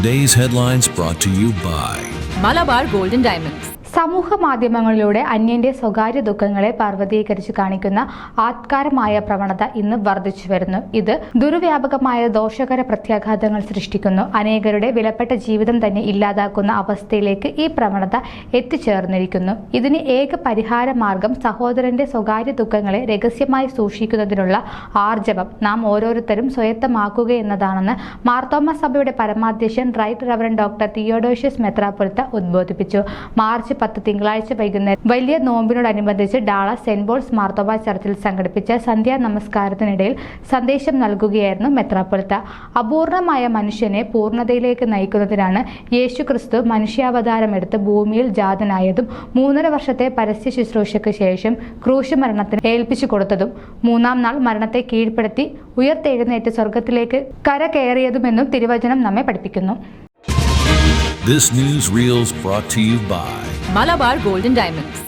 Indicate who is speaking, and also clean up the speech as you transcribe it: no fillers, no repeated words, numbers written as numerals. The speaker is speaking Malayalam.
Speaker 1: Today's headlines brought to you by
Speaker 2: Malabar Gold and Diamonds.
Speaker 3: സമൂഹ മാധ്യമങ്ങളിലൂടെ അന്യന്റെ സ്വകാര്യ ദുഃഖങ്ങളെ പാർവതീകരിച്ച് കാണിക്കുന്ന ആത്കാരമായ പ്രവണത ഇന്ന് വർദ്ധിച്ചു വരുന്നു. ഇത് ദുർവ്യാപകമായ ദോഷകര പ്രത്യാഘാതങ്ങൾ സൃഷ്ടിക്കുന്നു. അനേകരുടെ വിലപ്പെട്ട ജീവിതം തന്നെ ഇല്ലാതാക്കുന്ന അവസ്ഥയിലേക്ക് ഈ പ്രവണത എത്തിച്ചേർന്നിരിക്കുന്നു. ഇതിന് ഏക പരിഹാര മാർഗം സഹോദരന്റെ സ്വകാര്യ ദുഃഖങ്ങളെ രഹസ്യമായി സൂക്ഷിക്കുന്നതിനുള്ള ആർജവം നാം ഓരോരുത്തരും സ്വയത്തമാക്കുക എന്നതാണെന്ന് മാർത്തോമ സഭയുടെ പരമാധ്യക്ഷൻ റൈറ്റ് റവറൻഡ് ഡോക്ടർ തിയോഡോഷ്യസ് മെത്രാപ്പൊലീത്ത ഉദ്ബോധിപ്പിച്ചു. മാർച്ച് 10 തിങ്കളാഴ്ച വൈകുന്നേരം വലിയ നോമ്പിനോടനുബന്ധിച്ച് ഡാളസ് സെന്റ് പോൾസ് മാർത്തോമ ചർച്ചിൽ സംഘടിപ്പിച്ച സന്ധ്യാ നമസ്കാരത്തിനിടയിൽ സന്ദേശം നൽകുകയായിരുന്നു മെത്രാപ്പൊലീത്ത. അപൂർണമായ മനുഷ്യനെ പൂർണ്ണതയിലേക്ക് നയിക്കുന്നതിനാണ് യേശുക്രിസ്തു മനുഷ്യാവതാരമെടുത്ത് ഭൂമിയിൽ ജാതനായതും 3.5 വർഷത്തെ പരസ്യ ശുശ്രൂഷയ്ക്ക് ശേഷം ക്രൂശ് മരണത്തിന് ഏൽപ്പിച്ചു കൊടുത്തതും 3-ാം നാൾ മരണത്തെ കീഴ്പ്പെടുത്തി ഉയർത്തെഴുന്നേറ്റ് സ്വർഗത്തിലേക്ക് കരകയറിയതുമെന്നും തിരുവചനം നമ്മെ പഠിപ്പിക്കുന്നു.
Speaker 1: This news reels brought to you by
Speaker 2: Malabar Gold and Diamonds.